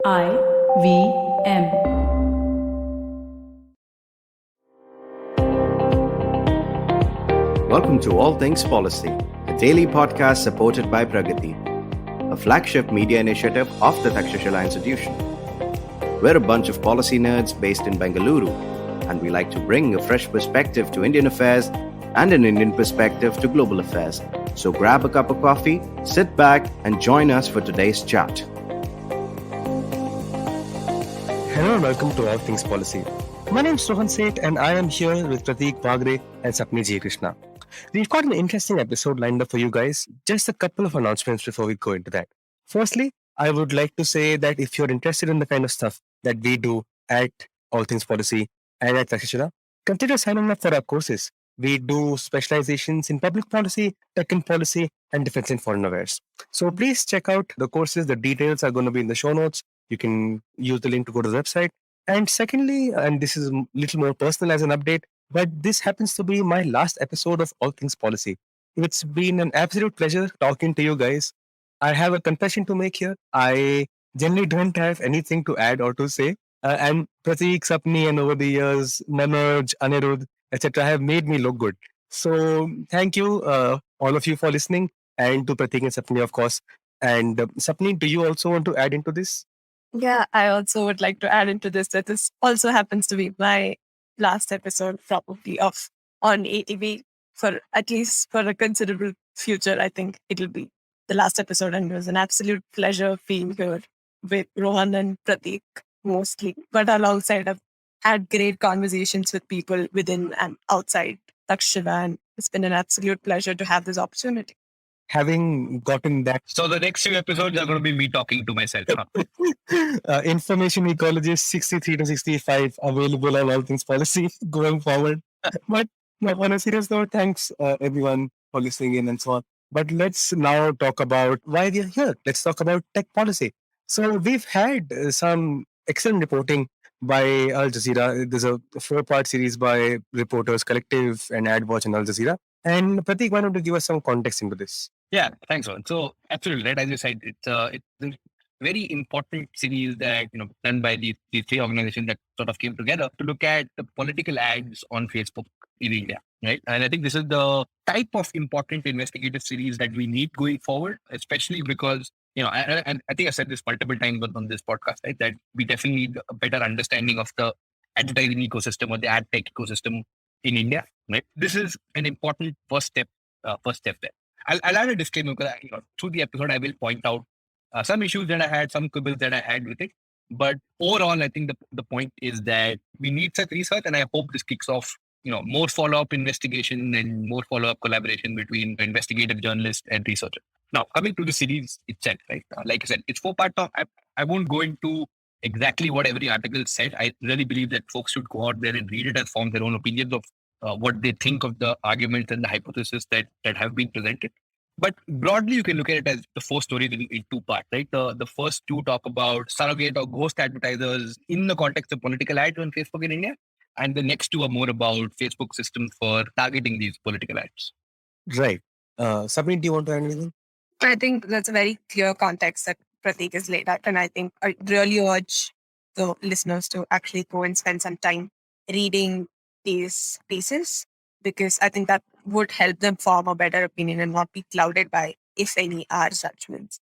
IVM. Welcome to All Things Policy, a daily podcast supported by Prateek, a flagship media initiative of the Takshashila Institution. We're a bunch of policy nerds based in Bengaluru, and we like to bring a fresh perspective to Indian affairs and an Indian perspective to global affairs. So grab a cup of coffee, sit back, and join us for today's chat. Hello and welcome to All Things Policy. My name is Rohan Seth and I am here with Prateek Bagre and Sapni J. Krishna. We've got an interesting episode lined up for you guys. Just a couple of announcements before we go into that. Firstly, I would like to say that if you're interested in the kind of stuff that we do at All Things Policy and at Takshashila, consider signing up for our courses. We do specializations in public policy, tech and policy, and defense and foreign affairs. So please check out the courses. The details are going to be in the show notes. You can use the link to go to the website. And secondly, and this is a little more personal as an update, but this happens to be my last episode of All Things Policy. It's been an absolute pleasure talking to you guys. I have a confession to make here. I generally don't have anything to add or to say. And Prateek, Sapni, and over the years, Manoj, Anirudh, etc., have made me look good. So thank you, all of you, for listening, and to Prateek and Sapni, of course. And Sapni, do you also want to add into this? Yeah, I also would like to add into this that this also happens to be my last episode, probably of on ATV for at least for a considerable future. I think it'll be the last episode, and it was an absolute pleasure being here with Rohan and Prateek mostly, but alongside I've had great conversations with people within and outside Takshila, and it's been an absolute pleasure to have this opportunity. Having gotten that So the next few episodes are going to be me talking to myself. information ecologist 63 to 65 available on All Things Policy going forward. But no, on a serious note, thanks everyone for listening in and so on. But let's now talk about why we are here. Let's talk about tech policy. So we've had some excellent reporting by Al Jazeera. There's a 4-part series by Reporters Collective and AdWatch and Al Jazeera. And Prateek, why don't you give us some context into this? Yeah, thanks, Ron. So absolutely right, as you said, it's a very important series that done by these three organizations that sort of came together to look at the political ads on Facebook in India, right? And I think this is the type of important investigative series that we need going forward, especially because and I think I said this multiple times on this podcast, right? That we definitely need a better understanding of the advertising ecosystem or the ad tech ecosystem in India, right? This is an important first step there. I'll add a disclaimer because through the episode I will point out some issues that I had, some quibbles that I had with it. But overall, I think the point is that we need such research, and I hope this kicks off more follow-up investigation and more follow-up collaboration between investigative journalists and researchers. Now, coming to the series itself, right? Like I said, it's 4-part. I won't go into exactly what every article said. I really believe that folks should go out there and read it and form their own opinions of what they think of the arguments and the hypotheses that have been presented. But broadly, you can look at it as the 4 stories in 2 parts, right? The first 2 talk about surrogate or ghost advertisers in the context of political ads on Facebook in India. And the next 2 are more about Facebook systems for targeting these political ads. Right. Sabine, do you want to add anything? I think that's a very clear context that Prateek has laid out. And I think I really urge the listeners to actually go and spend some time reading these pieces, because I think that would help them form a better opinion and not be clouded by, if any, our judgments.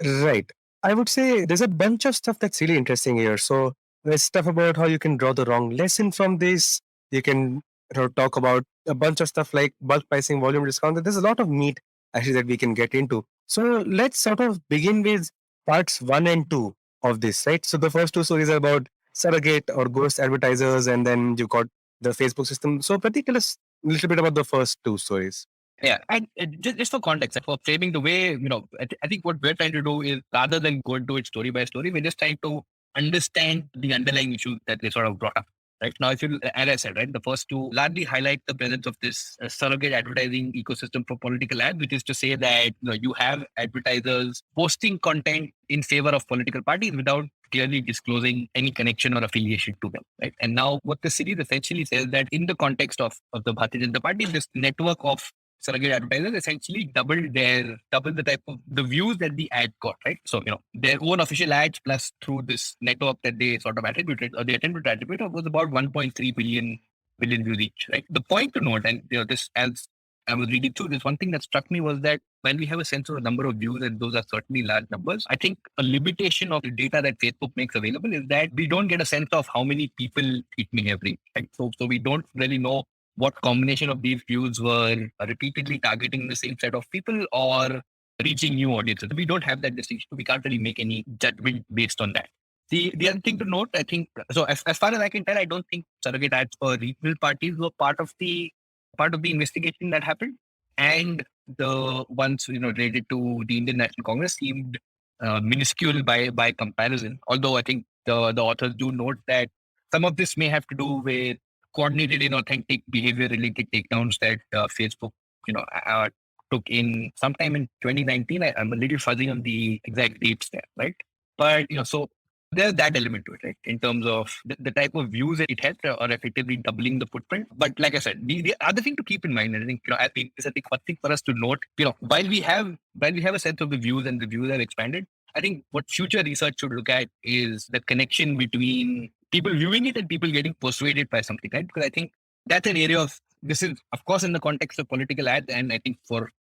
Right. I would say there's a bunch of stuff that's really interesting here. So there's stuff about how you can draw the wrong lesson from this. You can talk about a bunch of stuff like bulk pricing, volume discount. There's a lot of meat actually that we can get into. So let's sort of begin with parts 1 and 2 of this, right? So the first 2 stories are about surrogate or ghost advertisers, and then you got the Facebook system. So Prateek, tell us a little bit about the first 2 stories. Yeah, and just for context, for framing the way, I think what we're trying to do is, rather than go into it story by story, we're just trying to understand the underlying issues that they sort of brought up. Right now, if you, as I said, right, the first 2 largely highlight the presence of this surrogate advertising ecosystem for political ads, which is to say that you have advertisers posting content in favor of political parties without clearly disclosing any connection or affiliation to them, right? And now, what the series essentially says that in the context of the Bharatiya Janata Party, this network of surrogate advertisers essentially double the type of the views that the ad got, right? So, their own official ads plus through this network that they sort of attributed or they attempted to attribute was about 1.3 billion views each, right? The point to note, and this as I was reading through this, one thing that struck me was that when we have a sense of the number of views, and those are certainly large numbers, I think a limitation of the data that Facebook makes available is that we don't get a sense of how many people it may have reached. Right? So we don't really know what combination of these views were repeatedly targeting the same set of people or reaching new audiences. We don't have that distinction. We can't really make any judgment based on that. The other thing to note, I think, so as far as I can tell, I don't think surrogate ads for regional parties were part of the investigation that happened. And the ones related to the Indian National Congress seemed minuscule by comparison. Although I think the authors do note that some of this may have to do with coordinated inauthentic behavior related takedowns that Facebook took in sometime in 2019. I'm a little fuzzy on the exact dates there, right? But so there's that element to it, right? In terms of the type of views that it has are effectively doubling the footprint. But like I said, the other thing to keep in mind, and I think, I think one thing for us to note, while we have a sense of the views and the views have expanded, I think what future research should look at is the connection between people viewing it and people getting persuaded by something, right? Because I think that's an area of, this is of course in the context of political ads, and I think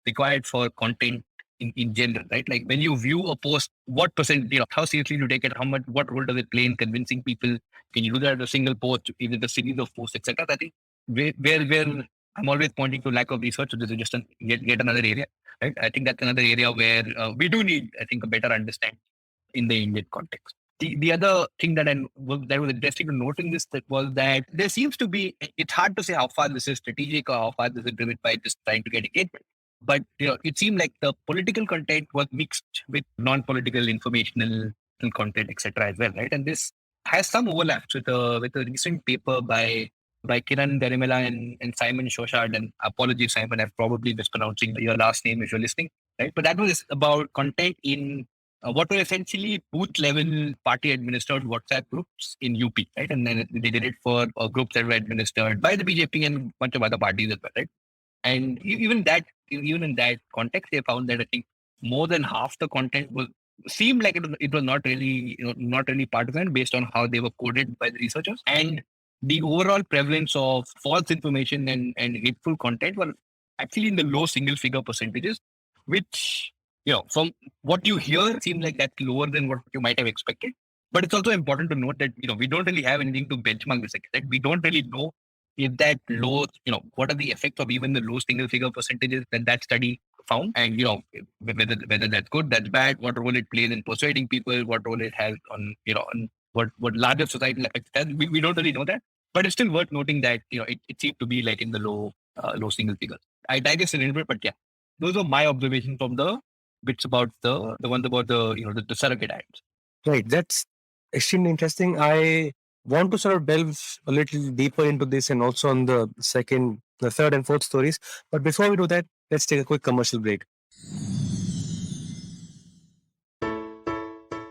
required for content in general, right? Like when you view a post, what percent, how seriously you take it, what role does it play in convincing people? Can you do that as a single post, either a series of posts, etc.? I think where I'm always pointing to lack of research, so this is just yet another area, right? I think that's another area where we do need, I think, a better understanding in the Indian context. The other thing that was interesting to note in this was that there seems to be, it's hard to say how far this is strategic or how far this is driven by just trying to get engagement. But it seemed like the political content was mixed with non-political, informational content, etc. as well, right? And this has some overlaps with a recent paper by Kiran Derimela and Simon Shoshard. And apologies, Simon, I'm probably mispronouncing your last name if you're listening, right? But that was about content in what were essentially booth-level party-administered WhatsApp groups in UP, right? And then they did it for groups that were administered by the BJP and a bunch of other parties as well, right? And even in that context, they found that I think more than half the content seemed like it was not really partisan based on how they were coded by the researchers. And the overall prevalence of false information and hateful content were actually in the low single figure percentages, which, from what you hear, seems like that's lower than what you might have expected. But it's also important to note that, we don't really have anything to benchmark this against. Right? We don't really know if that low, what are the effects of even the low single figure percentages that study found, and whether that's good, that's bad, what role it plays in persuading people, what role it has on on what larger societal effects has. We don't really know that, but it's still worth noting that it seemed to be like in the low single figures. I digress a little bit, but yeah, those are my observations from the bits about the ones about the surrogate ads. Right, that's extremely interesting. I want to sort of delve a little deeper into this and also on the third and fourth stories. But before we do that, let's take a quick commercial break.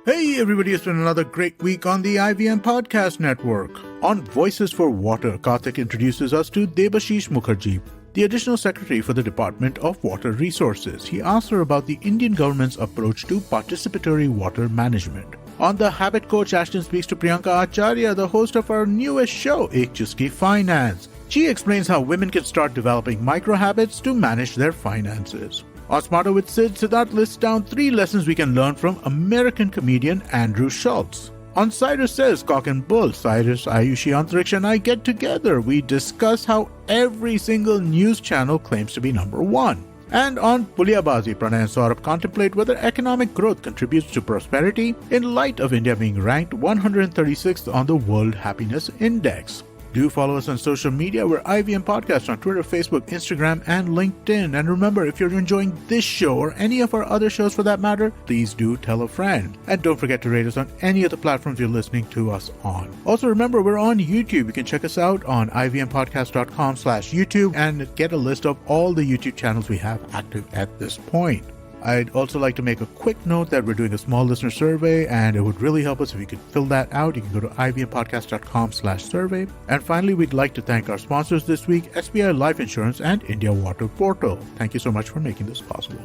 Hey everybody, it's been another great week on the IVM Podcast Network. On Voices for Water, Karthik introduces us to Debashish Mukherjee, the Additional Secretary for the Department of Water Resources. He asks her about the Indian government's approach to participatory water management. On The Habit Coach, Ashton speaks to Priyanka Acharya, the host of our newest show, Ek Chuski Finance. She explains how women can start developing micro-habits to manage their finances. On Smarter with Sid, Siddharth lists down 3 lessons we can learn from American comedian Andrew Schultz. On Cyrus Says Cock and Bull, Cyrus, Ayushi, Antariksha and I get together. We discuss how every single news channel claims to be number 1. And on Pulyabazi, Pranay and Saurabh contemplate whether economic growth contributes to prosperity in light of India being ranked 136th on the World Happiness Index. Do follow us on social media. We're IVM Podcast on Twitter, Facebook, Instagram, and LinkedIn. And remember, if you're enjoying this show or any of our other shows for that matter, please do tell a friend. And don't forget to rate us on any of the platforms you're listening to us on. Also remember, we're on YouTube. You can check us out on ivmpodcast.com/YouTube and get a list of all the YouTube channels we have active at this point. I'd also like to make a quick note that we're doing a small listener survey, and it would really help us if you could fill that out. You can go to ivmpodcast.com/survey. And finally, we'd like to thank our sponsors this week, SBI Life Insurance and India Water Portal. Thank you so much for making this possible.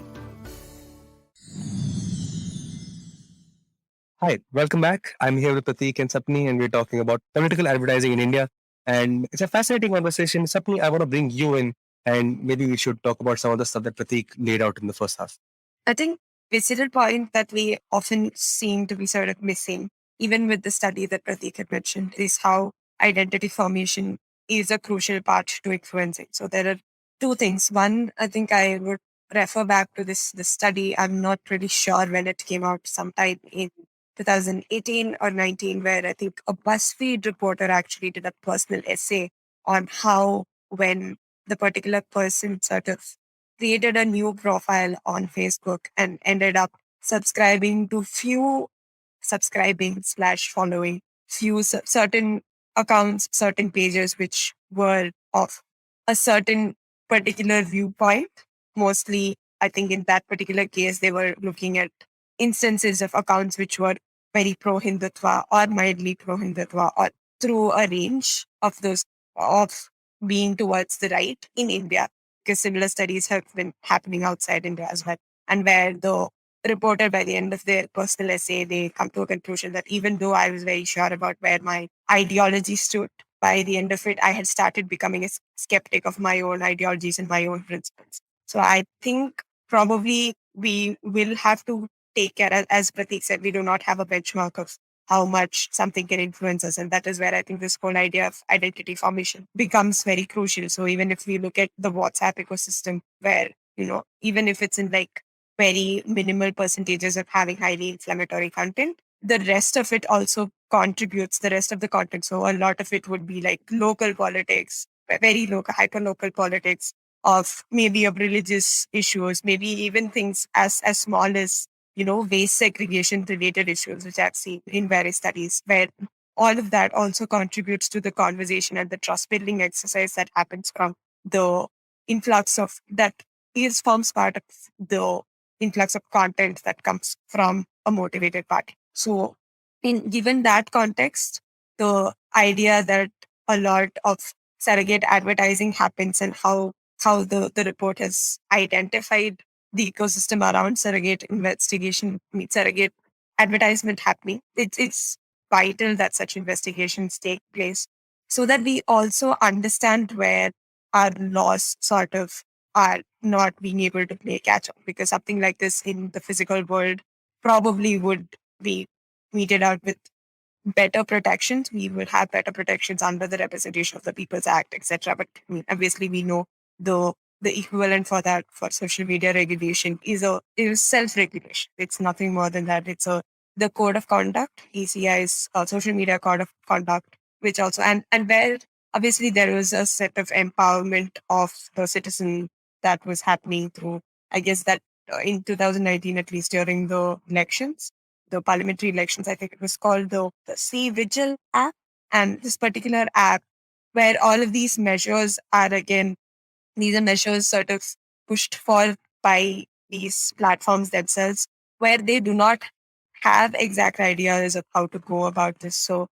Hi, welcome back. I'm here with Prateek and Sapni, and we're talking about political advertising in India. And it's a fascinating conversation. Sapni, I want to bring you in, and maybe we should talk about some of the stuff that Prateek laid out in the first half. I think visible point that we often seem to be sort of missing, even with the study that Prateek had mentioned, is how identity formation is a crucial part to influencing. So there are two things. One, I think I would refer back to this study. I'm not really sure when it came out, sometime in 2018 or 19, where I think a BuzzFeed reporter actually did a personal essay on how, when the particular person sort of created a new profile on Facebook and ended up subscribing slash following few certain accounts, certain pages which were of a certain particular viewpoint. Mostly, I think in that particular case, they were looking at instances of accounts which were very pro-Hindutva or mildly pro-Hindutva, or through a range of those of being towards the right in India, because similar studies have been happening outside India as well. And where the reporter, by the end of their personal essay, they come to a conclusion that even though I was very sure about where my ideology stood, by the end of it, I had started becoming a skeptic of my own ideologies and my own principles. So I think probably we will have to take care, as Prateek said, we do not have a benchmark of how much something can influence us. And that is where I think this whole idea of identity formation becomes very crucial. So even if we look at the WhatsApp ecosystem, where, even if it's in like very minimal percentages of having highly inflammatory content, the rest of it also contributes, the rest of the content. So a lot of it would be like local politics, very local, hyper local politics of maybe of religious issues, maybe even things as small as, waste segregation related issues, which I've seen in various studies, where all of that also contributes to the conversation and the trust building exercise that happens from the influx of that forms part of the influx of content that comes from a motivated party. So given that context, the idea that a lot of surrogate advertising happens and how the report has identified the ecosystem around surrogate surrogate advertisement happening, it's vital that such investigations take place so that we also understand where our laws sort of are not being able to play catch up, because something like this in the physical world probably would be meted out with better protections. We will have better protections under the Representation of the People's Act, etc. But obviously, we know the equivalent for that for social media regulation is self-regulation. It's nothing more than that. It's the code of conduct, ECI's social media code of conduct, which also and where obviously there was a set of empowerment of the citizen that was happening through, I guess that in 2019, at least during the elections, the parliamentary elections, I think it was called the C Vigil app. And this particular app, where all of these measures are again, these are measures sort of pushed for by these platforms themselves, where they do not have exact ideas of how to go about this. So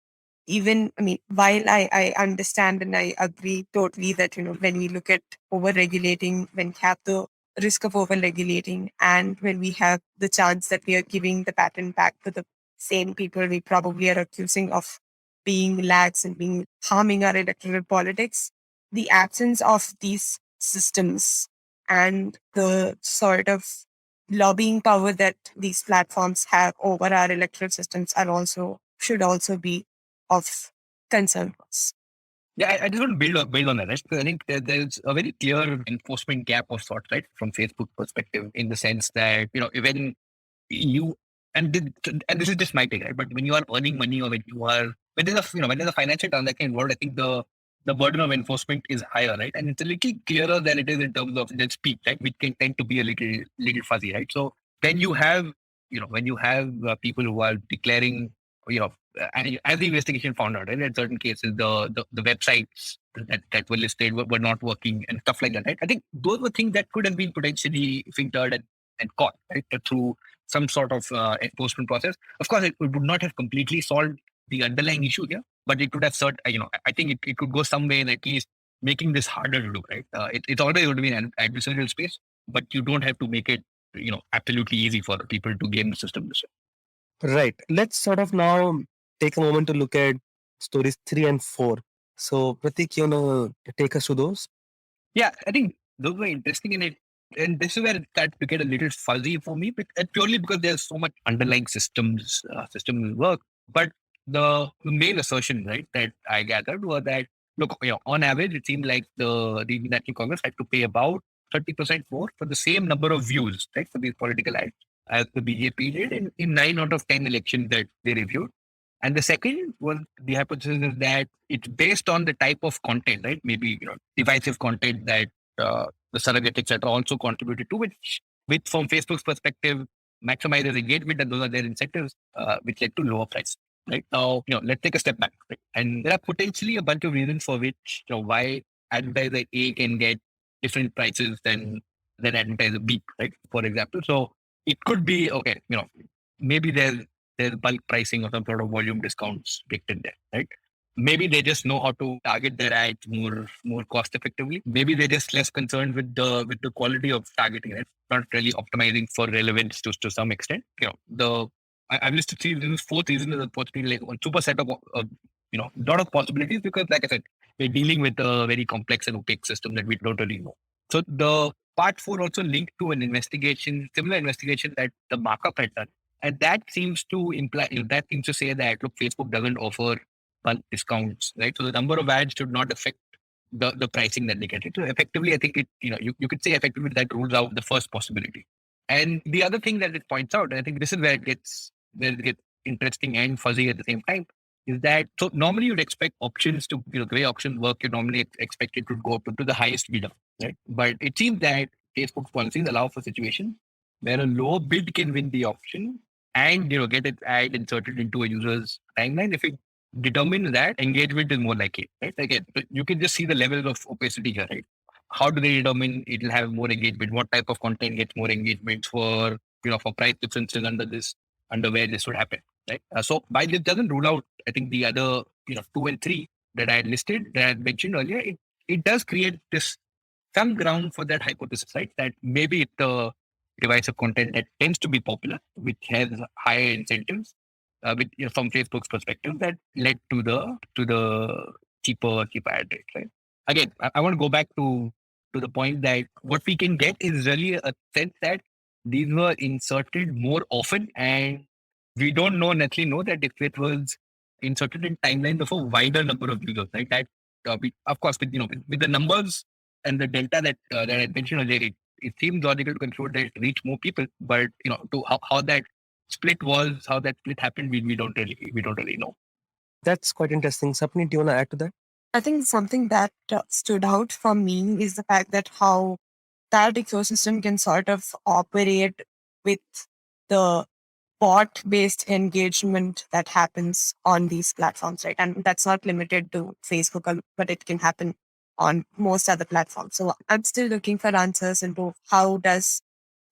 even, while I understand and I agree totally that, when we look at over-regulating, when we have the risk of over-regulating, and when we have the chance that we are giving the patent back to the same people we probably are accusing of being lax and being harming our electoral politics, the absence of these systems and the sort of lobbying power that these platforms have over our electoral systems should also be of concern to us. Yeah, I just want to build on that, right? Because I think there's a very clear enforcement gap of sorts, right, from Facebook perspective, in the sense that, when you and this is just my take, right? But when you are earning money, or when there's a financial transaction involved, I think the burden of enforcement is higher, right? And it's a little clearer than it is in terms of the speed, right? Which can tend to be a little fuzzy, right? So when you have people who are declaring, as the investigation found out, right, in certain cases, the websites that were listed were not working and stuff like that, right? I think those were things that could have been potentially filtered and caught, right, through some sort of enforcement process. Of course, it would not have completely solved the underlying issue here, but it could have I think it could go some way in at least making this harder to do, right? It's always going to be an adversarial space, but you don't have to make it, absolutely easy for people to game the system this way. Right. Let's sort of now take a moment to look at stories 3 and 4. So, Pratik, you know, take us to those. Yeah, I think those were interesting in it. And this is where it started to get a little fuzzy for me, purely because there's so much underlying system work. But the main assertion, right, that I gathered was that, look, on average, it seemed like the National Congress had to pay about 30% more for the same number of views, right, for these political ads as the BJP did in 9 out of 10 elections that they reviewed. And the second was the hypothesis is that it's based on the type of content, right? Maybe divisive content that the surrogate, etc., also contributed to, which from Facebook's perspective maximizes engagement, and those are their incentives, which led to lower price. Right now, let's take a step back, right? And there are potentially a bunch of reasons for which why advertiser A can get different prices than advertiser B, right? For example, so it could be okay, maybe there's bulk pricing or some sort of volume discounts baked in there, right? Maybe they just know how to target their ads more cost effectively. Maybe they're just less concerned with the quality of targeting, right? Not really optimizing for relevance to some extent. I've listed 3 reasons. Fourth reason is unfortunately like one super set of lot of possibilities, because like I said, we're dealing with a very complex and opaque system that we don't really know. So the part 4 also linked to similar investigation that the markup had done. And that seems to imply, that seems to say that, look, Facebook doesn't offer bulk discounts, right? So the number of ads should not affect the pricing that they get. So effectively, I think you could say effectively that rules out the first possibility. And the other thing that it points out, and I think this is where it gets interesting and fuzzy at the same time, is that so normally you'd expect options to, the way options work, you normally expect it to go up to the highest bidder, right? But it seems that Facebook's policies allow for situations where a low bid can win the option and get its ad inserted into a user's timeline if it determines that engagement is more likely, right? Again, you can just see the levels of opacity here, right? How do they determine it'll have more engagement? What type of content gets more engagement for for price differences under where this would happen, right? So by this doesn't rule out, I think, the other 2 and 3 that I had listed, that I had mentioned earlier. It does create this some ground for that hypothesis, right? That maybe it's the device of content that tends to be popular, which has higher incentives, with from Facebook's perspective, that led to the cheaper ad rate, right? Again, I want to go back to the point that what we can get is really a sense that these were inserted more often, and we don't necessarily know that if it was inserted in timelines of a wider number of users, right? That of course, with the numbers and the delta that I mentioned earlier, it seems logical to conclude that it reached more people. But to how that split was, how that split happened, we don't really know. That's quite interesting. Sapni, do you want to add to that? I think something that stood out for me is the fact that how that ecosystem can sort of operate with the bot based engagement that happens on these platforms, right? And that's not limited to Facebook, but it can happen on most other platforms. So I'm still looking for answers into how does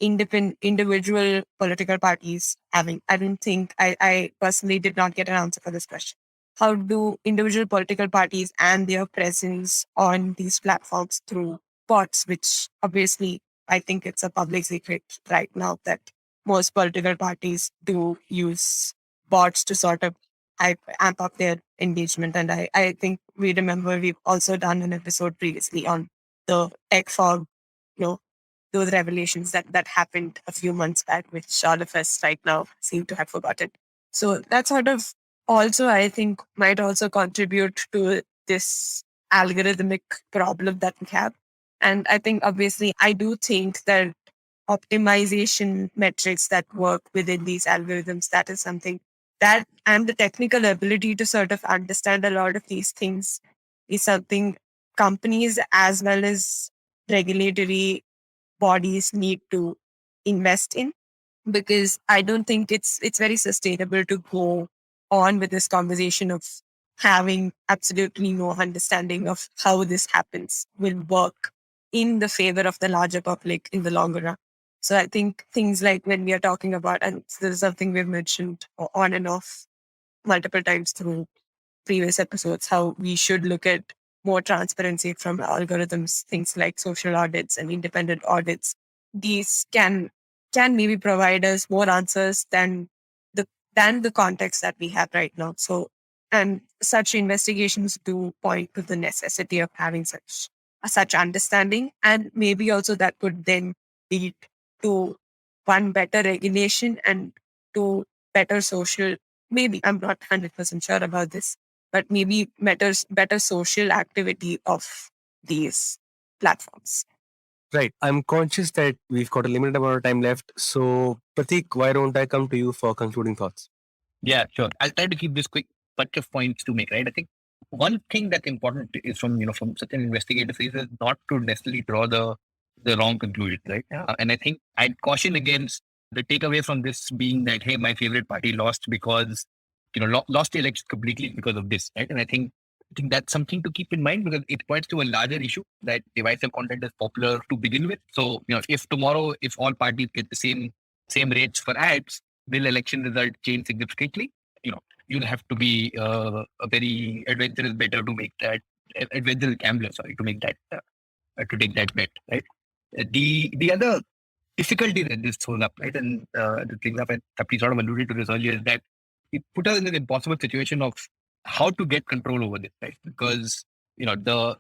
individual political parties having, I don't think I personally did not get an answer for this question. How do individual political parties and their presence on these platforms through bots, which obviously I think it's a public secret right now that most political parties do use bots to sort of amp up their engagement. And I think we remember we've also done an episode previously on the tech fog, those revelations that happened a few months back, which all of us right now seem to have forgotten. So that sort of also, I think, might also contribute to this algorithmic problem that we have. And I think, obviously, I do think that optimization metrics that work within these algorithms, that is something that, and the technical ability to sort of understand a lot of these things is something companies as well as regulatory bodies need to invest in, because I don't think it's very sustainable to go on with this conversation of having absolutely no understanding of how this happens will work in the favor of the larger public in the longer run. So I think things like when we are talking about, and this is something we've mentioned on and off multiple times through previous episodes, how we should look at more transparency from algorithms, things like social audits and independent audits. These can maybe provide us more answers the than the context that we have right now. So, and such investigations do point to the necessity of having such understanding, and maybe also that could then lead to one better regulation and to better social. Maybe I'm not 100% sure about this, but maybe better social activity of these platforms. Right. I'm conscious that we've got a limited amount of time left. So, Prateek, why don't I come to you for concluding thoughts? Yeah, sure. I'll try to keep this quick bunch of points to make, right? I think one thing that's important is from such an investigative phase is not to necessarily draw the wrong conclusion, right? And I think I'd caution against the takeaway from this being that, hey, my favorite party lost because lost the election completely because of this, right? And I think that's something to keep in mind because it points to a larger issue that divisive content is popular to begin with. So if tomorrow if all parties get the same rates for ads, will election result change significantly? You'll have to be a very adventurous better to make that adventurous gambler, sorry, to make that to take that bet, right? The other difficulty that this throws up, right, and the things that we sort of alluded to this earlier is that it put us in an impossible situation of how to get control over this, right? Because the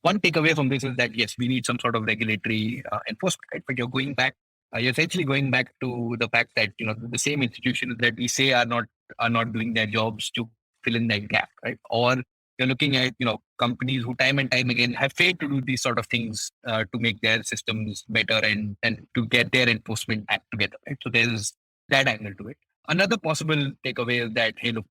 one takeaway from this is that yes, we need some sort of regulatory enforcement, right? But you're essentially going back to the fact that the same institutions that we say are not doing their jobs to fill in that gap, right? Or you're looking at companies who time and time again have failed to do these sort of things to make their systems better and to get their enforcement act together, right? So there's that angle to it. Another possible takeaway is that, hey, look,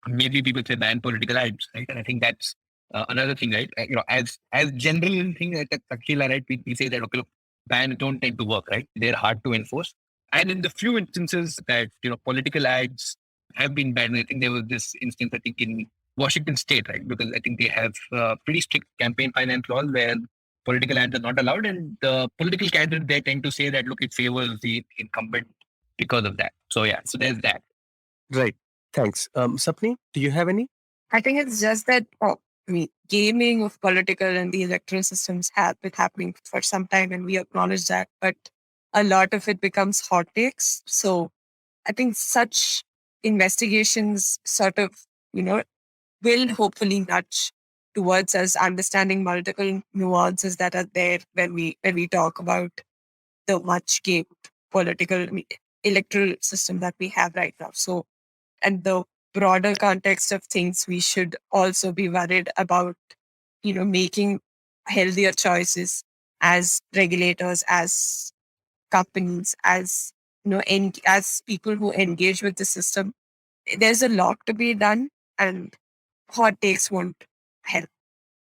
maybe people say ban political ads, right? And I think that's another thing, right? As general thing that Akila, right? We say that, okay, look, bans don't tend to work, right? They're hard to enforce. And in the few instances that political ads have been banned, I think there was this instance, I think, in Washington State, right? Because I think they have pretty strict campaign finance laws where political ads are not allowed, and the political candidates they tend to say that, look, it favors the incumbent because of that. So yeah, so there's that. Right. Thanks. Sapni, do you have any? I think it's just that gaming of political and the electoral systems have been happening for some time, and we acknowledge that. But a lot of it becomes hot takes. So I think such investigations sort of, will hopefully nudge towards us understanding multiple nuances that are there when we talk about the much gamed political electoral system that we have right now. So, and the broader context of things, we should also be worried about, making healthier choices as regulators, as companies, as as people who engage with the system. There's a lot to be done, and hot takes won't help.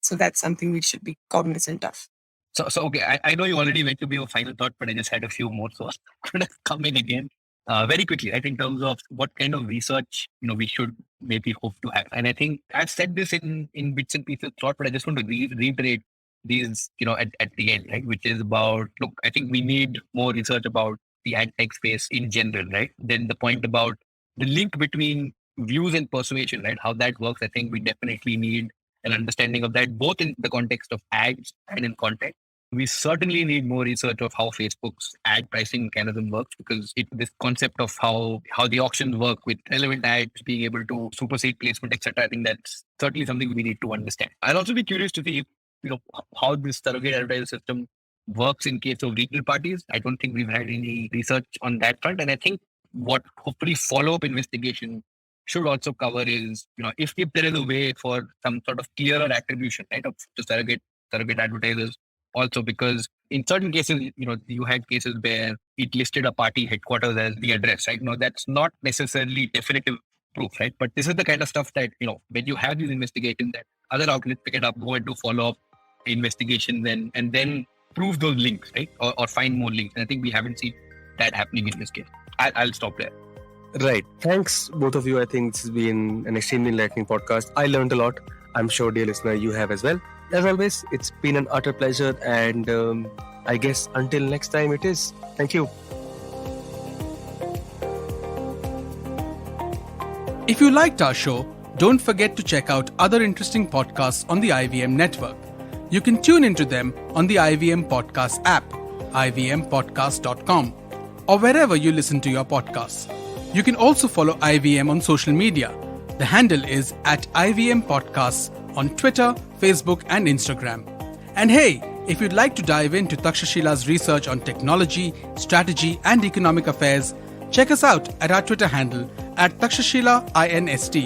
So that's something we should be cognizant of. So okay, I know you already went to be your final thought, but I just had a few more, so I'm gonna come in again very quickly, right? In terms of what kind of research we should maybe hope to have, and I think I've said this in bits and pieces thought, but I just want to reiterate these at the end, right? Which is about, look, I think we need more research about the ad tech space in general, right? Then the point about the link between views and persuasion, right? How that works, I think we definitely need an understanding of that, both in the context of ads and in content. We certainly need more research of how Facebook's ad pricing mechanism works, because this concept of how the auctions work with relevant ads being able to supersede placement, etc. I think that's certainly something we need to understand. I'll also be curious to see how this surrogate advertising system works in case of regional parties. I don't think we've had any research on that front, and I think what hopefully follow-up investigation should also cover is if there is a way for some sort of clearer attribution, right, of to surrogate advertisers. Also, because in certain cases, you had cases where it listed a party headquarters as the address, right? That's not necessarily definitive proof, right? But this is the kind of stuff that, when you have these investigations that other outlets pick it up, go and do follow-up investigations and then prove those links, right? Or find more links. And I think we haven't seen that happening in this case. I'll stop there. Right. Thanks, both of you. I think this has been an extremely enlightening podcast. I learned a lot. I'm sure, dear listener, you have as well. As always, it's been an utter pleasure, and I guess until next time it is. Thank you. If you liked our show, don't forget to check out other interesting podcasts on the IVM network. You can tune into them on the IVM Podcast app, ivmpodcast.com, or wherever you listen to your podcasts. You can also follow IVM on social media. The handle is @IVM Podcasts on Twitter, Facebook, and Instagram. And hey, if you'd like to dive into Takshashila's research on technology, strategy, and economic affairs, check us out at our Twitter handle @TakshashilaINST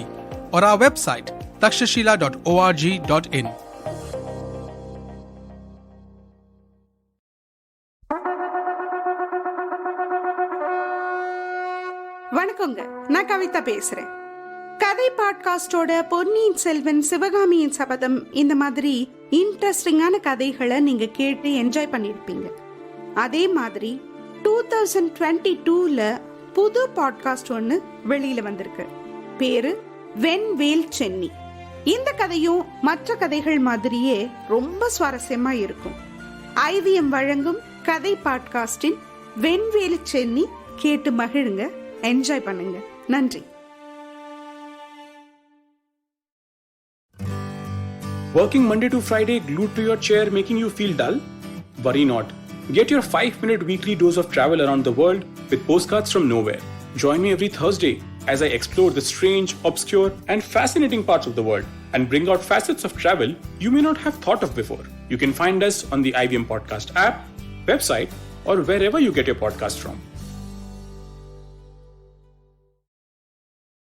or our website takshashila.org.in. வணக்கங்க, நான் கவிதா பேசுறேன். கதை பாட்காஸ்டோட பொன்னியின் செல்வன், சிவகாமியின் சபதம், இந்த மாதிரி இன்ட்ரெஸ்டிங்கான கதைகளை நீங்க கேட்டு என்ஜாய் பண்ணிருப்பீங்க. அதே மாதிரி 2022ல புது பாட்காஸ்ட் ஒன்று வெளியில வந்திருக்கு. பேரு வெண்வேல் சென்னி. இந்த கதையும் மற்ற கதைகள் மாதிரியே ரொம்ப சுவாரஸ்யமா இருக்கும். IVM வழங்கும் கதை பாட்காஸ்டின் வெண்வேல் சென்னி கேட்டு மகிழுங்க, என்ஜாய் பண்ணுங்க. நன்றி. Working Monday to Friday glued to your chair making you feel dull? Worry not. Get your 5-minute weekly dose of travel around the world with postcards from nowhere. Join me every Thursday as I explore the strange, obscure, and fascinating parts of the world and bring out facets of travel you may not have thought of before. You can find us on the IVM Podcast app, website, or wherever you get your podcast from.